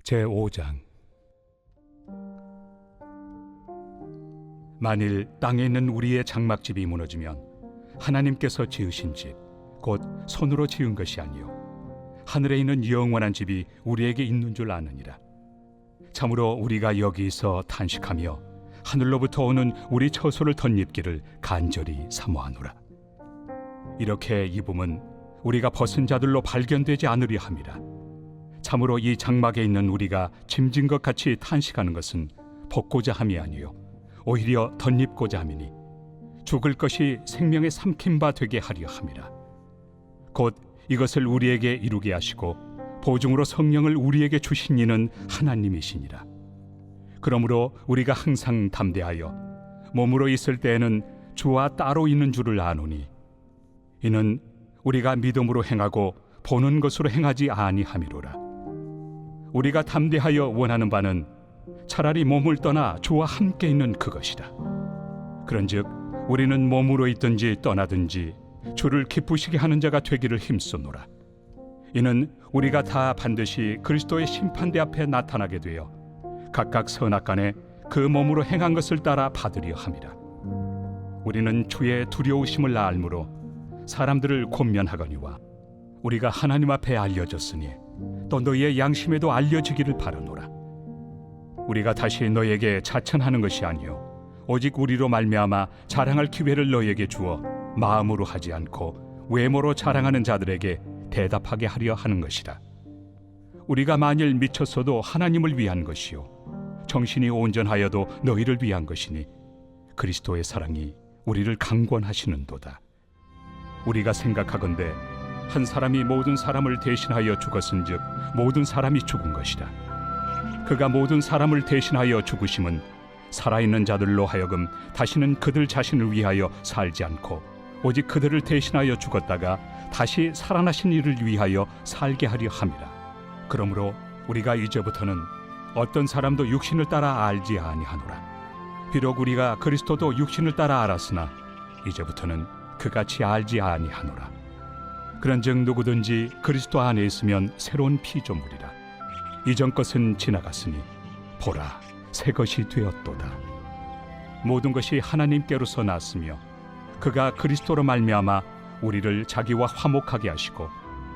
제5장. 만일 땅에 있는 우리의 장막집이 무너지면 하나님께서 지으신 집, 곧 손으로 지은 것이 아니요 하늘에 있는 영원한 집이 우리에게 있는 줄 아느니라. 참으로 우리가 여기서 탄식하며 하늘로부터 오는 우리 처소를 덧입기를 간절히 사모하노라. 이렇게 입음은 우리가 벗은 자들로 발견되지 않으려 함이라. 참으로 이 장막에 있는 우리가 짐진 것 같이 탄식하는 것은 벗고자 함이 아니요 오히려 덧입고자 함이니 죽을 것이 생명의 삼킨 바 되게 하려 함이라. 곧 이것을 우리에게 이루게 하시고 보증으로 성령을 우리에게 주신 이는 하나님이시니라. 그러므로 우리가 항상 담대하여 몸으로 있을 때에는 주와 따로 있는 줄을 아노니 이는 우리가 믿음으로 행하고 보는 것으로 행하지 아니함이로라. 우리가 담대하여 원하는 바는 차라리 몸을 떠나 주와 함께 있는 그것이라. 그런즉 우리는 몸으로 있든지 떠나든지 주를 기쁘시게 하는 자가 되기를 힘쓰노라. 이는 우리가 다 반드시 그리스도의 심판대 앞에 나타나게 되어 각각 선악간에 그 몸으로 행한 것을 따라 받으려 함이라. 우리는 주의 두려우심을 알므로 사람들을 권면하거니와 우리가 하나님 앞에 알려졌으니 또 너희의 양심에도 알려지기를 바라노라. 우리가 다시 너희에게 자천하는 것이 아니요 오직 우리로 말미암아 자랑할 기회를 너희에게 주어 마음으로 하지 않고 외모로 자랑하는 자들에게 대답하게 하려 하는 것이라. 우리가 만일 미쳤어도 하나님을 위한 것이요 정신이 온전하여도 너희를 위한 것이니 그리스도의 사랑이 우리를 강권하시는도다. 우리가 생각하건대 한 사람이 모든 사람을 대신하여 죽었은즉 모든 사람이 죽은 것이라. 그가 모든 사람을 대신하여 죽으심은 살아있는 자들로 하여금 다시는 그들 자신을 위하여 살지 않고 오직 그들을 대신하여 죽었다가 다시 살아나신 이를 위하여 살게 하려 함이라. 그러므로 우리가 이제부터는 어떤 사람도 육신을 따라 알지 아니하노라. 비록 우리가 그리스도도 육신을 따라 알았으나 이제부터는 그같이 알지 아니하노라. 그런즉 누구든지 그리스도 안에 있으면 새로운 피조물이라. 이전 것은 지나갔으니 보라 새 것이 되었도다. 모든 것이 하나님께로서 났으며 그가 그리스도로 말미암아 우리를 자기와 화목하게 하시고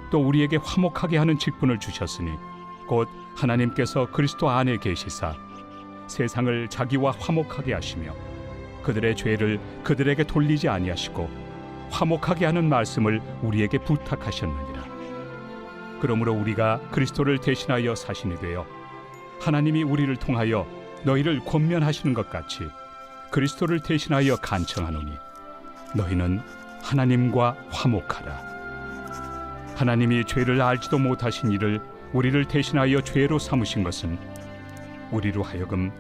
또 우리에게 화목하게 하는 직분을 주셨으니 곧 하나님께서 그리스도 안에 계시사 세상을 자기와 화목하게 하시며 그들의 죄를 그들에게 돌리지 아니하시고 화목하게 하는 말씀을 우리에게 부탁하셨느니라. 그러므로 우리가 그리스도를 대신하여 사신이 되어 하나님이 우리를 통하여 너희를 권면하시는 것 같이 그리스도를 대신하여 간청하노니 너희는 하나님과 화목하라. 하나님이 죄를 알지도 못하신 이를 우리를 대신하여 죄로 삼으신 것은 우리로 하여금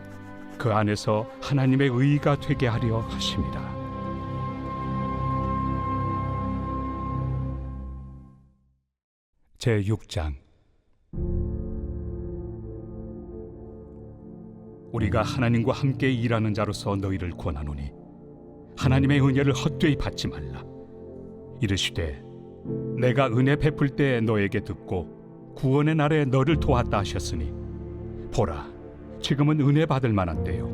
그 안에서 하나님의 의가 되게 하려 하심이라. 제6장. 우리가 하나님과 함께 일하는 자로서 너희를 권하노니 하나님의 은혜를 헛되이 받지 말라. 이르시되 내가 은혜 베풀 때 너에게 듣고 구원의 날에 너를 도왔다 하셨으니 보라 지금은 은혜 받을 만한 때요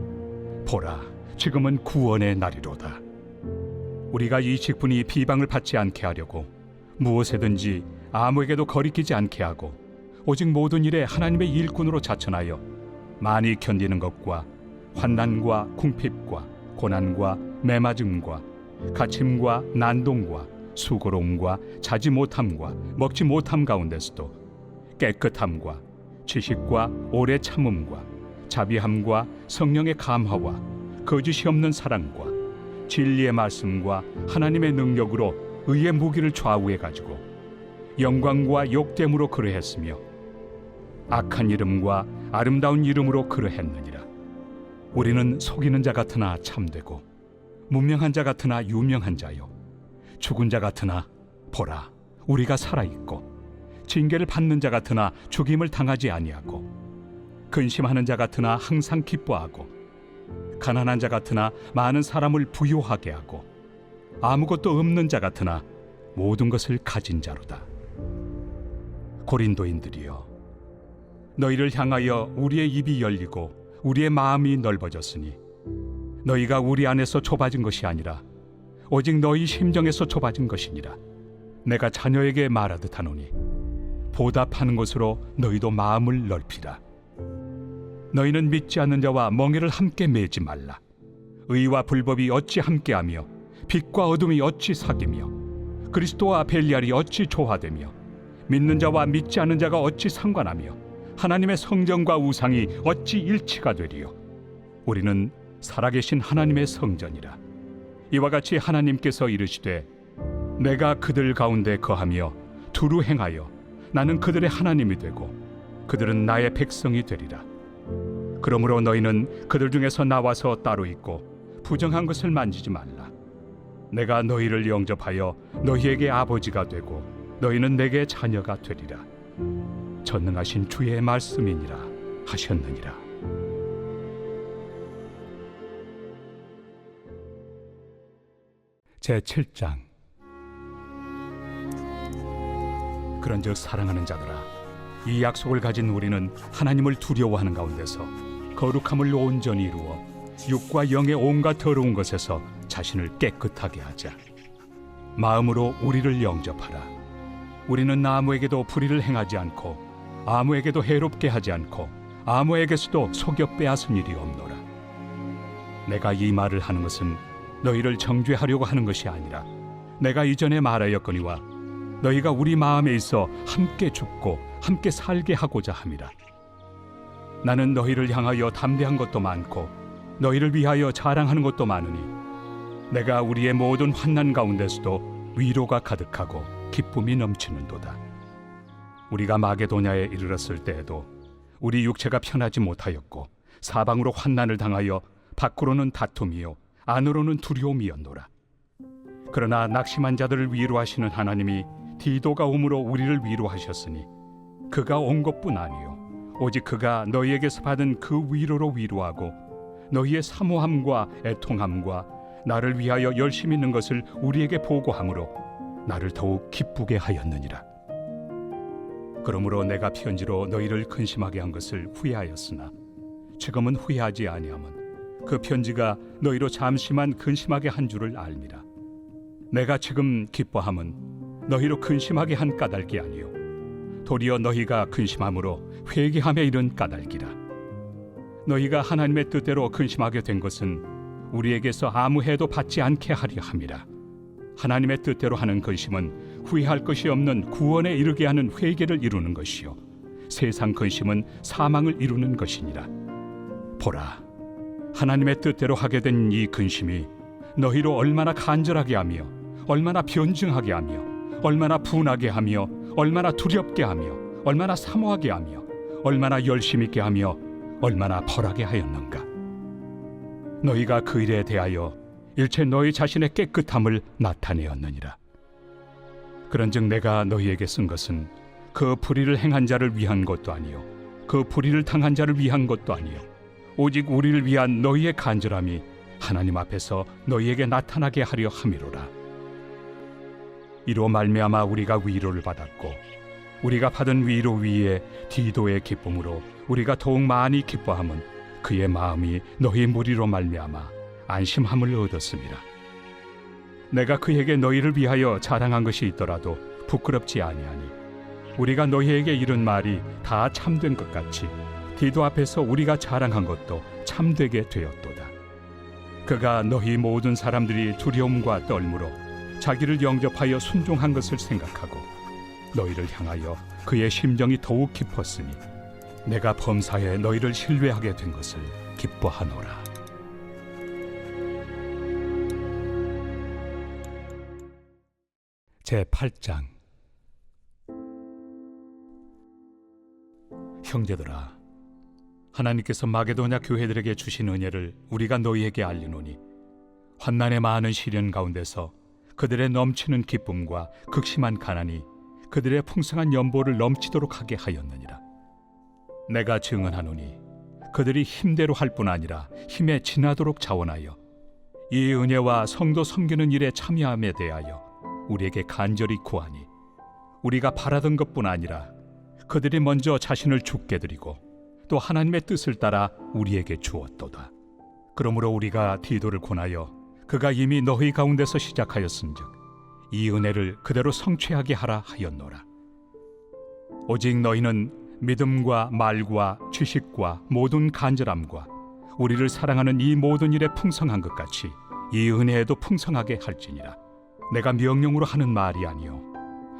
보라 지금은 구원의 날이로다. 우리가 이 직분이 비방을 받지 않게 하려고 무엇에든지 아무에게도 거리끼지 않게 하고 오직 모든 일에 하나님의 일꾼으로 자천하여 많이 견디는 것과 환난과 궁핍과 고난과 매맞음과 갇힘과 난동과 수고로움과 자지 못함과 먹지 못함 가운데서도 깨끗함과 지식과 오래 참음과 자비함과 성령의 감화와 거짓이 없는 사랑과 진리의 말씀과 하나님의 능력으로 의의 무기를 좌우해 가지고 영광과 욕됨으로 그러했으며 악한 이름과 아름다운 이름으로 그러했느니라. 우리는 속이는 자 같으나 참되고 무명한 자 같으나 유명한 자요 죽은 자 같으나 보라 우리가 살아있고 징계를 받는 자 같으나 죽임을 당하지 아니하고 근심하는 자 같으나 항상 기뻐하고 가난한 자 같으나 많은 사람을 부유하게 하고 아무것도 없는 자 같으나 모든 것을 가진 자로다. 고린도인들이여 너희를 향하여 우리의 입이 열리고 우리의 마음이 넓어졌으니 너희가 우리 안에서 좁아진 것이 아니라 오직 너희 심정에서 좁아진 것이니라. 내가 자녀에게 말하듯 하노니 보답하는 것으로 너희도 마음을 넓히라. 너희는 믿지 않는 자와 멍에를 함께 매지 말라. 의와 불법이 어찌 함께하며 빛과 어둠이 어찌 사귀며 그리스도와 벨리알이 어찌 조화되며 믿는 자와 믿지 않는 자가 어찌 상관하며 하나님의 성전과 우상이 어찌 일치가 되리요. 우리는 살아계신 하나님의 성전이라. 이와 같이 하나님께서 이르시되 내가 그들 가운데 거하며 두루 행하여 나는 그들의 하나님이 되고 그들은 나의 백성이 되리라. 그러므로 너희는 그들 중에서 나와서 따로 있고 부정한 것을 만지지 말라. 내가 너희를 영접하여 너희에게 아버지가 되고 너희는 내게 자녀가 되리라. 전능하신 주의 말씀이니라 하셨느니라. 제7장. 그런즉 사랑하는 자들아, 이 약속을 가진 우리는 하나님을 두려워하는 가운데서 거룩함을 온전히 이루어 육과 영의 온갖 더러운 것에서 자신을 깨끗하게 하자. 마음으로 우리를 영접하라. 우리는 아무에게도 불의를 행하지 않고 아무에게도 해롭게 하지 않고 아무에게서도 속여 빼앗은 일이 없노라. 내가 이 말을 하는 것은 너희를 정죄하려고 하는 것이 아니라 내가 이전에 말하였거니와 너희가 우리 마음에 있어 함께 죽고 함께 살게 하고자 함이라. 나는 너희를 향하여 담대한 것도 많고 너희를 위하여 자랑하는 것도 많으니 내가 우리의 모든 환난 가운데서도 위로가 가득하고 기쁨이 넘치는도다. 우리가 마게도냐에 이르렀을 때에도 우리 육체가 편하지 못하였고 사방으로 환난을 당하여 밖으로는 다툼이요 안으로는 두려움이었노라. 그러나 낙심한 자들을 위로하시는 하나님이 디도가 오므로 우리를 위로하셨으니 그가 온 것뿐 아니요 오직 그가 너희에게서 받은 그 위로로 위로하고 너희의 사모함과 애통함과 나를 위하여 열심히 있는 것을 우리에게 보고함으로 나를 더욱 기쁘게 하였느니라. 그러므로 내가 편지로 너희를 근심하게 한 것을 후회하였으나 지금은 후회하지 아니함은 그 편지가 너희로 잠시만 근심하게 한 줄을 알미라. 내가 지금 기뻐함은 너희로 근심하게 한 까닭이 아니요 도리어 너희가 근심함으로 회개함에 이른 까닭이라. 너희가 하나님의 뜻대로 근심하게 된 것은 우리에게서 아무 해도 받지 않게 하려 함이라. 하나님의 뜻대로 하는 근심은 후회할 것이 없는 구원에 이르게 하는 회개를 이루는 것이요 세상 근심은 사망을 이루는 것이니라. 보라, 하나님의 뜻대로 하게 된 이 근심이 너희로 얼마나 간절하게 하며 얼마나 변증하게 하며 얼마나 분하게 하며 얼마나 두렵게 하며 얼마나 사모하게 하며 얼마나 열심 있게 하며 얼마나 벌하게 하였는가. 너희가 그 일에 대하여 일체 너희 자신의 깨끗함을 나타내었느니라. 그런즉 내가 너희에게 쓴 것은 그 불의를 행한 자를 위한 것도 아니요 그 불의를 당한 자를 위한 것도 아니요 오직 우리를 위한 너희의 간절함이 하나님 앞에서 너희에게 나타나게 하려 함이로라. 이로 말미암아 우리가 위로를 받았고 우리가 받은 위로 위에 디도의 기쁨으로 우리가 더욱 많이 기뻐함은 그의 마음이 너희 무리로 말미암아 안심함을 얻었음이라. 내가 그에게 너희를 위하여 자랑한 것이 있더라도 부끄럽지 아니하니 우리가 너희에게 이른 말이 다 참된 것 같이 디도 앞에서 우리가 자랑한 것도 참되게 되었도다. 그가 너희 모든 사람들이 두려움과 떨므로 자기를 영접하여 순종한 것을 생각하고 너희를 향하여 그의 심정이 더욱 깊었으니 내가 범사에 너희를 신뢰하게 된 것을 기뻐하노라. 제8장. 형제들아, 하나님께서 마게도냐 교회들에게 주신 은혜를 우리가 너희에게 알리노니 환난의 많은 시련 가운데서 그들의 넘치는 기쁨과 극심한 가난이 그들의 풍성한 연보를 넘치도록 하게 하였느니라. 내가 증언하노니 그들이 힘대로 할 뿐 아니라 힘에 지나도록 자원하여 이 은혜와 성도 섬기는 일에 참여함에 대하여 우리에게 간절히 구하니 우리가 바라던 것뿐 아니라 그들이 먼저 자신을 죽게 드리고 또 하나님의 뜻을 따라 우리에게 주었도다. 그러므로 우리가 디도를 권하여 그가 이미 너희 가운데서 시작하였은즉 이 은혜를 그대로 성취하게 하라 하였노라. 오직 너희는 믿음과 말과 지식과 모든 간절함과 우리를 사랑하는 이 모든 일에 풍성한 것 같이 이 은혜에도 풍성하게 할지니라. 내가 명령으로 하는 말이 아니요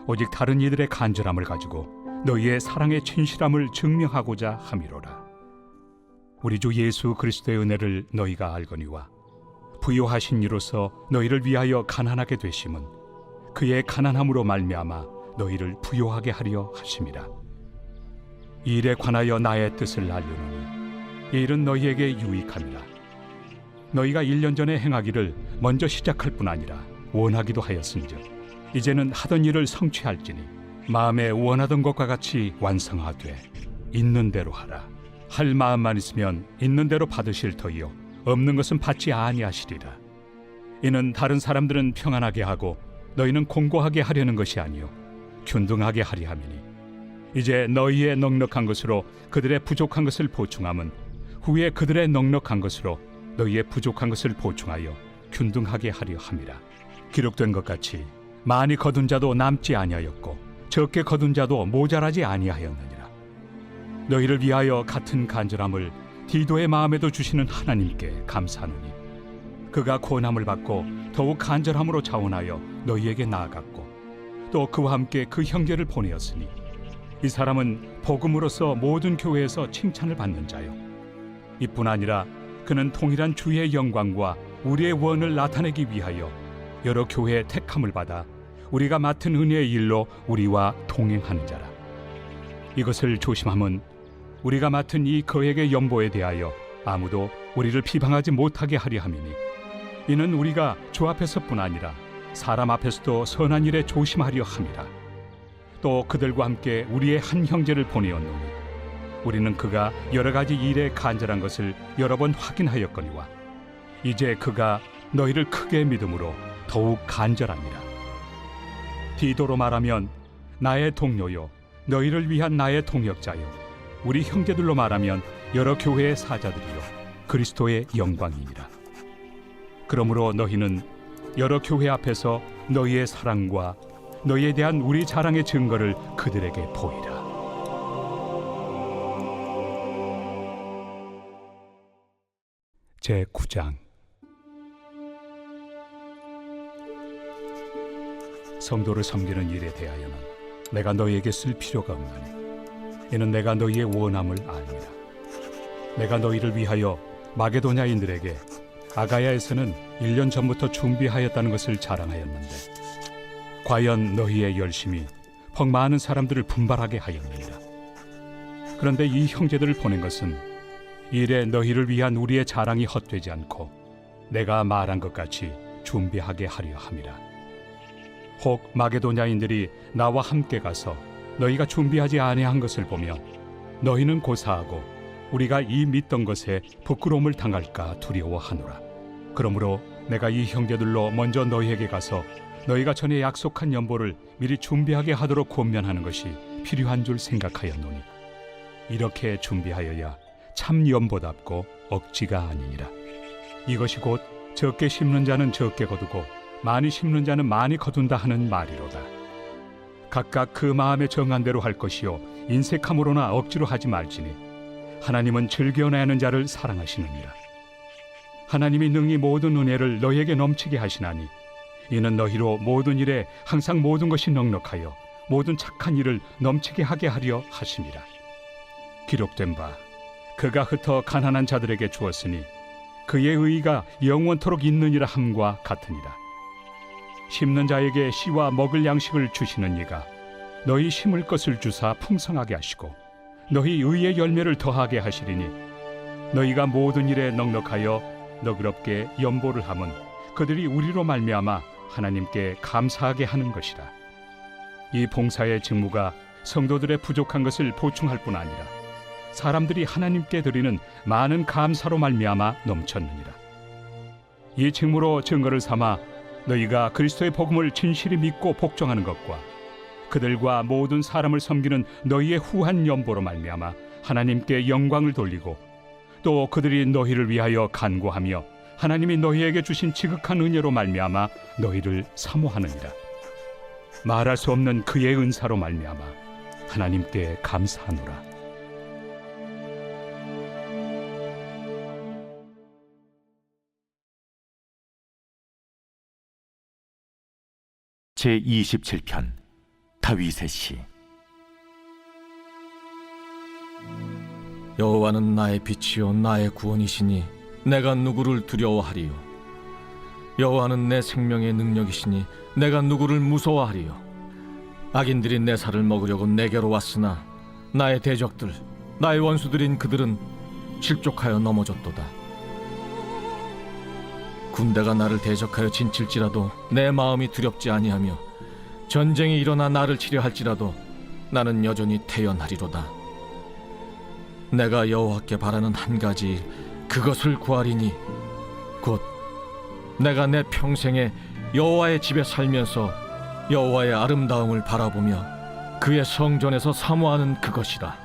오직 다른 이들의 간절함을 가지고 너희의 사랑의 진실함을 증명하고자 함이로라. 우리 주 예수 그리스도의 은혜를 너희가 알거니와 부요하신 이로서 너희를 위하여 가난하게 되심은 그의 가난함으로 말미암아 너희를 부요하게 하려 하심이라. 이 일에 관하여 나의 뜻을 알려노니 이 일은 너희에게 유익함이라. 너희가 1년 전에 행하기를 먼저 시작할 뿐 아니라 원하기도 하였은즉 이제는 하던 일을 성취할지니 마음에 원하던 것과 같이 완성하되 있는 대로 하라. 할 마음만 있으면 있는 대로 받으실 터이요 없는 것은 받지 아니하시리라. 이는 다른 사람들은 평안하게 하고 너희는 공고하게 하려는 것이 아니요 균등하게 하려 함이니 이제 너희의 넉넉한 것으로 그들의 부족한 것을 보충함은 후에 그들의 넉넉한 것으로 너희의 부족한 것을 보충하여 균등하게 하려 함이라. 기록된 것 같이 많이 거둔 자도 남지 아니하였고 적게 거둔 자도 모자라지 아니하였느니라. 너희를 위하여 같은 간절함을 디도의 마음에도 주시는 하나님께 감사하노니 그가 고난을 받고 더욱 간절함으로 자원하여 너희에게 나아갔고 또 그와 함께 그 형제를 보내었으니 이 사람은 복음으로서 모든 교회에서 칭찬을 받는 자요 이뿐 아니라 그는 통일한 주의 영광과 우리의 원을 나타내기 위하여 여러 교회의 택함을 받아 우리가 맡은 은혜의 일로 우리와 동행하는 자라. 이것을 조심함은 우리가 맡은 이 거액의 연보에 대하여 아무도 우리를 비방하지 못하게 하려 함이니 이는 우리가 주 앞에서뿐 아니라 사람 앞에서도 선한 일에 조심하려 함이라. 또 그들과 함께 우리의 한 형제를 보내었노니 우리는 그가 여러 가지 일에 간절한 것을 여러 번 확인하였거니와 이제 그가 너희를 크게 믿음으로 더욱 간절하니라. 디도로 말하면 나의 동료요 너희를 위한 나의 동역자요 우리 형제들로 말하면 여러 교회의 사자들이요 그리스도의 영광이니라. 그러므로 너희는 여러 교회 앞에서 너희의 사랑과 너희에 대한 우리 자랑의 증거를 그들에게 보이라. 제9장. 성도를 섬기는 일에 대하여는 내가 너희에게 쓸 필요가 없나니 이는 내가 너희의 원함을 알미라. 내가 너희를 위하여 마게도냐인들에게 아가야에서는 1년 전부터 준비하였다는 것을 자랑하였는데 과연 너희의 열심이 퍽 많은 사람들을 분발하게 하였느니라. 그런데 이 형제들을 보낸 것은 일에 너희를 위한 우리의 자랑이 헛되지 않고 내가 말한 것 같이 준비하게 하려 함이라. 혹 마게도냐인들이 나와 함께 가서 너희가 준비하지 아니한 것을 보며 너희는 고사하고 우리가 이 믿던 것에 부끄러움을 당할까 두려워하노라. 그러므로 내가 이 형제들로 먼저 너희에게 가서 너희가 전에 약속한 연보를 미리 준비하게 하도록 권면하는 것이 필요한 줄 생각하였노니 이렇게 준비하여야 참 연보답고 억지가 아니니라. 이것이 곧 적게 심는 자는 적게 거두고 많이 심는 자는 많이 거둔다 하는 말이로다. 각각 그 마음에 정한 대로 할 것이요 인색함으로나 억지로 하지 말지니 하나님은 즐겨내 하는 자를 사랑하시느니라. 하나님이 능히 모든 은혜를 너희에게 넘치게 하시나니 이는 너희로 모든 일에 항상 모든 것이 넉넉하여 모든 착한 일을 넘치게 하게 하려 하심이라. 기록된 바 그가 흩어 가난한 자들에게 주었으니 그의 의의가 영원토록 있느니라 함과 같으니라. 심는 자에게 씨와 먹을 양식을 주시는 이가 너희 심을 것을 주사 풍성하게 하시고 너희 의의 열매를 더하게 하시리니 너희가 모든 일에 넉넉하여 너그럽게 연보를 함은 그들이 우리로 말미암아 하나님께 감사하게 하는 것이라. 이 봉사의 직무가 성도들의 부족한 것을 보충할 뿐 아니라 사람들이 하나님께 드리는 많은 감사로 말미암아 넘쳤느니라. 이 직무로 증거를 삼아 너희가 그리스도의 복음을 진실히 믿고 복종하는 것과 그들과 모든 사람을 섬기는 너희의 후한 연보로 말미암아 하나님께 영광을 돌리고 또 그들이 너희를 위하여 간구하며 하나님이 너희에게 주신 지극한 은혜로 말미암아 너희를 사모하느니라. 말할 수 없는 그의 은사로 말미암아 하나님께 감사하노라. 제27편 다윗의 시. 여호와는 나의 빛이요 나의 구원이시니 내가 누구를 두려워하리요. 여호와는 내 생명의 능력이시니 내가 누구를 무서워하리요. 악인들이 내 살을 먹으려고 내게로 왔으나 나의 대적들 나의 원수들인 그들은 실족하여 넘어졌도다. 군대가 나를 대적하여 진칠지라도 내 마음이 두렵지 아니하며 전쟁이 일어나 나를 치려 할지라도 나는 여전히 태연하리로다. 내가 여호와께 바라는 한 가지 일, 그것을 구하리니 곧 내가 내 평생에 여호와의 집에 살면서 여호와의 아름다움을 바라보며 그의 성전에서 사모하는 그것이라.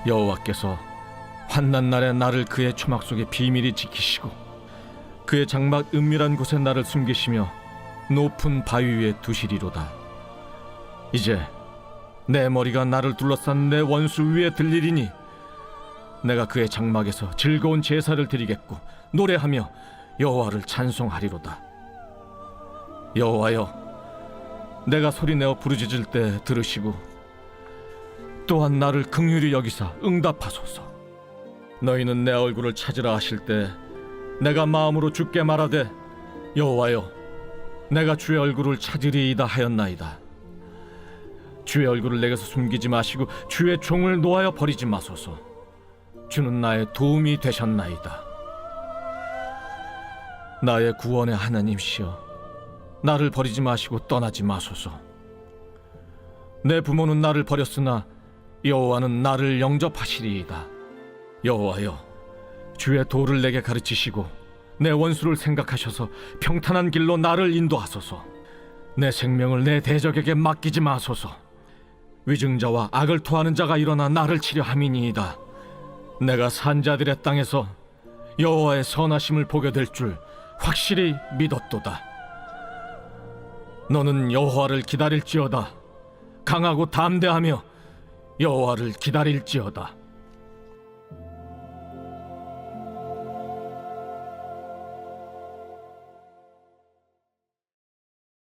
여호와께서 환난 날에 나를 그의 초막 속에 비밀히 지키시고 그의 장막 은밀한 곳에 나를 숨기시며 높은 바위 위에 두시리로다. 이제 내 머리가 나를 둘러싼 내 원수 위에 들리리니 내가 그의 장막에서 즐거운 제사를 드리겠고 노래하며 여호와를 찬송하리로다. 여호와여, 내가 소리내어 부르짖을 때 들으시고 또한 나를 긍휼히 여기사 응답하소서. 너희는 내 얼굴을 찾으라 하실 때 내가 마음으로 주께 말하되 여호와여, 내가 주의 얼굴을 찾으리이다 하였나이다. 주의 얼굴을 내게서 숨기지 마시고 주의 종을 놓아여 버리지 마소서. 주는 나의 도움이 되셨나이다. 나의 구원의 하나님시여, 나를 버리지 마시고 떠나지 마소서. 내 부모는 나를 버렸으나 여호와는 나를 영접하시리이다. 여호와여, 주의 도를 내게 가르치시고 내 원수를 생각하셔서 평탄한 길로 나를 인도하소서. 내 생명을 내 대적에게 맡기지 마소서. 위증자와 악을 토하는 자가 일어나 나를 치려 함이니이다. 내가 산자들의 땅에서 여호와의 선하심을 보게 될 줄 확실히 믿었도다. 너는 여호와를 기다릴지어다. 강하고 담대하며 여호와를 기다릴지어다.